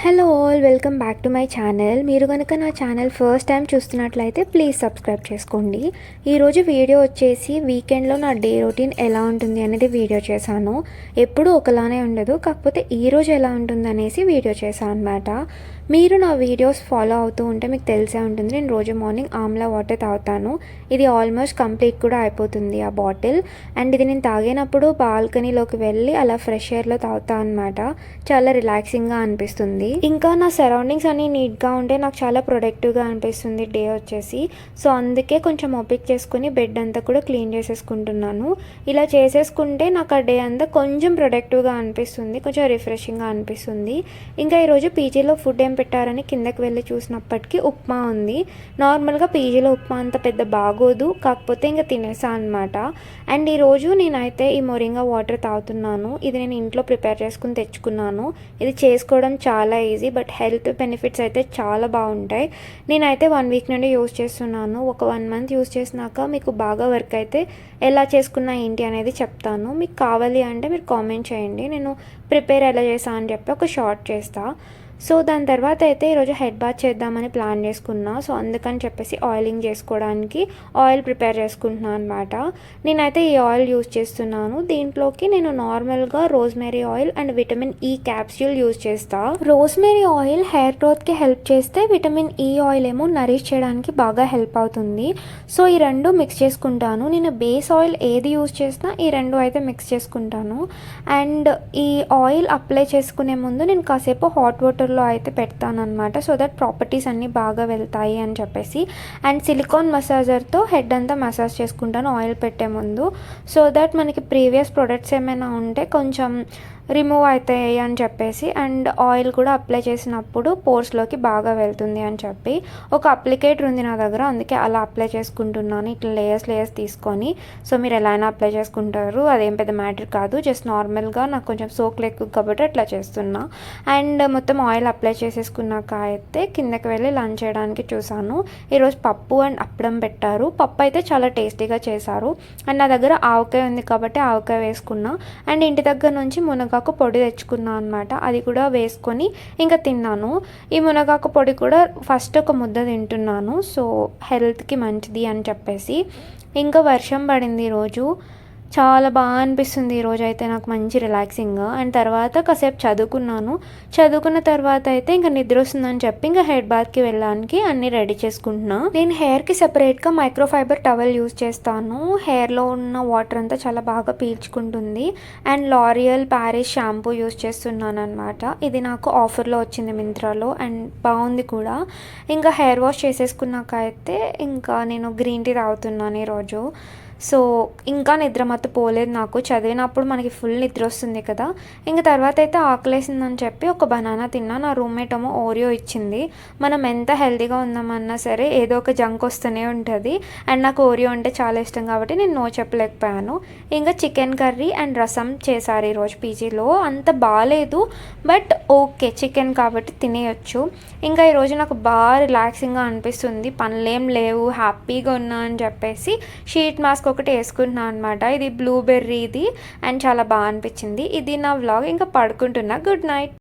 Hello all, welcome back to my channel. మీరు కనుక నా ఛానల్ ఫస్ట్ టైం చూస్తున్నట్లయితే ప్లీజ్ సబ్స్క్రైబ్ చేసుకోండి. ఈరోజు వీడియో వచ్చేసి వీకెండ్లో నా డే రొటీన్ ఎలా ఉంటుంది అనేది వీడియో చేశాను. ఎప్పుడూ ఒకలానే ఉండదు, కాకపోతే ఈరోజు ఎలా ఉంటుంది అనేసి వీడియో చేశాను అనమాట. మీరు నా వీడియోస్ ఫాలో అవుతూ ఉంటే మీకు తెలిసే ఉంటుంది, నేను రోజు మార్నింగ్ ఆమ్లా వాటర్ తాగుతాను. ఇది ఆల్మోస్ట్ కంప్లీట్ కూడా అయిపోతుంది ఆ బాటిల్. అండ్ ఇది నేను తాగినప్పుడు బాల్కనీలోకి వెళ్ళి అలా ఫ్రెష్ ఎయిర్లో తాగుతాను అనమాట. చాలా రిలాక్సింగ్గా అనిపిస్తుంది. ఇంకా నా సరౌండింగ్స్ అన్నీ నీట్గా ఉంటే నాకు చాలా ప్రొడక్టివ్గా అనిపిస్తుంది డే వచ్చేసి. సో అందుకే కొంచెం ఓపిక చేసుకుని బెడ్ అంతా కూడా క్లీన్ చేసేసుకుంటున్నాను. ఇలా చేసేసుకుంటే నాకు ఆ డే అంతా కొంచెం ప్రొడక్టివ్గా అనిపిస్తుంది, కొంచెం రిఫ్రెషింగ్గా అనిపిస్తుంది. ఇంకా ఈరోజు పీజీలో ఫుడ్ ఏం పెట్టారని కిందకి వెళ్ళి చూసినప్పటికీ ఉప్మా ఉంది. నార్మల్గా పీజీలో ఉప్మా అంత పెద్ద బాగోదు, కాకపోతే ఇంకా తినేసా అనమాట. అండ్ ఈరోజు నేనైతే ఈ మొరింగా వాటర్ తాగుతున్నాను. ఇది నేను ఇంట్లో ప్రిపేర్ చేసుకుని తెచ్చుకున్నాను. ఇది చేసుకోవడం చాలా ఈజీ, బట్ హెల్త్ బెనిఫిట్స్ అయితే చాలా బాగుంటాయి. నేనైతే 1 వీక్ నుండి యూస్ చేస్తున్నాను. ఒక 1 మంత్ యూస్ చేసినాక మీకు బాగా వర్క్ అయితే ఎలా చేసుకున్నా ఏంటి అనేది చెప్తాను. మీకు కావాలి అంటే మీరు కామెంట్ చేయండి, నేను ప్రిపేర్ ఎలా చేసా అని చెప్పి ఒక షార్ట్ చేస్తాను. సో దాని తర్వాత అయితే ఈరోజు హెడ్ బాత్ చేద్దామని ప్లాన్ చేసుకున్నా. సో అందుకని చెప్పేసి ఆయిలింగ్ చేసుకోవడానికి ఆయిల్ ప్రిపేర్ చేసుకుంటున్నాను అనమాట. నేనైతే ఈ ఆయిల్ యూజ్ చేస్తున్నాను. దీంట్లోకి నేను నార్మల్గా rosemary oil and vitamin E capsule use చేస్తాను. రోజ్మెరీ ఆయిల్ హెయిర్ గ్రోత్కి హెల్ప్ చేస్తే, విటమిన్ ఈ ఆయిల్ ఏమో నరిష్ చేయడానికి బాగా హెల్ప్ అవుతుంది. సో ఈ రెండు మిక్స్ చేసుకుంటాను. నేను బేస్ ఆయిల్ ఏది యూజ్ చేసినా ఈ రెండు అయితే మిక్స్ చేసుకుంటాను. అండ్ ఈ ఆయిల్ అప్లై చేసుకునే ముందు నేను కాసేపు హాట్ వాటర్ అయితే పెడతాను అనమాట. సో దట్ ప్రాపర్టీస్ అన్నీ బాగా వెళ్తాయి అని చెప్పేసి. అండ్ సిలికాన్ మసాజర్తో హెడ్ అంతా మసాజ్ చేసుకుంటాను ఆయిల్ పెట్టే ముందు. సో దట్ మనకి ప్రీవియస్ ప్రొడక్ట్స్ ఏమైనా ఉంటే కొంచెం రిమూవ్ అవుతాయి అని చెప్పేసి. అండ్ ఆయిల్ కూడా అప్లై చేసినప్పుడు పోర్స్లోకి బాగా వెళ్తుంది అని చెప్పి ఒక అప్లికేటర్ ఉంది నా దగ్గర, అందుకే అలా అప్లై చేసుకుంటున్నాను. ఇట్లా లేయర్స్ తీసుకొని. సో మీరు ఎలా అయినా అప్లై చేసుకుంటారు, అదేం పెద్ద మ్యాటర్ కాదు. జస్ట్ నార్మల్గా నాకు కొంచెం సోక్ ఎక్కువ కాబట్టి అట్లా చేస్తున్నా. అండ్ మొత్తం ఆయిల్ అప్లై చేసేసుకున్నాక అయితే కిందకి వెళ్ళి లంచ్ చేయడానికి చూసాను. ఈరోజు పప్పు అండ్ అప్పడం పెట్టారు. పప్పు అయితే చాలా టేస్టీగా చేశారు. అండ్ నా దగ్గర ఆవకాయ ఉంది కాబట్టి ఆవకాయ వేసుకున్నా. అండ్ ఇంటి దగ్గర నుంచి మునగాకు పొడి తెచ్చుకున్నాను అనమాట. అది కూడా వేసుకొని ఇంకా తిన్నాను. ఈ మునగాకు పొడి కూడా ఫస్ట్ ఒక ముద్ద తింటున్నాను, సో హెల్త్కి మంచిది అని చెప్పేసి. ఇంకా వర్షం పడింది ఈరోజు, చాలా బాగా అనిపిస్తుంది ఈరోజు అయితే నాకు మంచి రిలాక్సింగ్. అండ్ తర్వాత కాసేపు చదువుకున్న తర్వాత అయితే ఇంకా నిద్ర వస్తుందని చెప్పి ఇంకా హెడ్ బాత్కి వెళ్ళడానికి అన్నీ రెడీ చేసుకుంటున్నా. నేను హెయిర్కి సెపరేట్గా మైక్రోఫైబర్ టవల్ యూజ్ చేస్తాను. హెయిర్లో ఉన్న వాటర్ అంతా చాలా బాగా పీల్చుకుంటుంది. And L'Oreal Paris shampoo use చేస్తున్నాను అనమాట. ఇది నాకు ఆఫర్లో వచ్చింది మింత్రాలో, అండ్ బాగుంది కూడా. ఇంకా హెయిర్ వాష్ చేసేసుకున్నాక అయితే ఇంకా నేను గ్రీన్ టీ తాగుతున్నాను ఈరోజు. సో ఇంకా నిద్ర మత్తు పోలేదు నాకు. చదివినప్పుడు మనకి ఫుల్ నిద్ర వస్తుంది కదా. ఇంకా తర్వాత అయితే ఆకలేసిందని చెప్పి ఒక బనానా తిన్నా. నా రూమ్మేట్ ఏమో ఓరియో ఇచ్చింది. మనం ఎంత హెల్తీగా ఉందామన్నా సరే ఏదో ఒక జంక్ వస్తూనే ఉంటుంది. అండ్ నాకు ఓరియో అంటే చాలా ఇష్టం కాబట్టి నేను నో చెప్పలేకపోయాను. ఇంకా చికెన్ కర్రీ అండ్ రసం చేశారు ఈరోజు పీజీలో. అంత బాగాలేదు, బట్ ఓకే, చికెన్ కాబట్టి తినేయచ్చు. ఇంకా ఈరోజు నాకు బాగా రిలాక్సింగ్గా అనిపిస్తుంది, పనులేం లేవు, హ్యాపీగా ఉన్నా అని చెప్పేసి షీట్ మాస్క్ ఒకటి వేసుకుంటున్నాను అనమాట. ఇది బ్లూబెర్రీది అండ్ చాలా బాగా అనిపించింది. ఇది నా వ్లాగ్. ఇంకా పడుకుంటున్నా. Good night.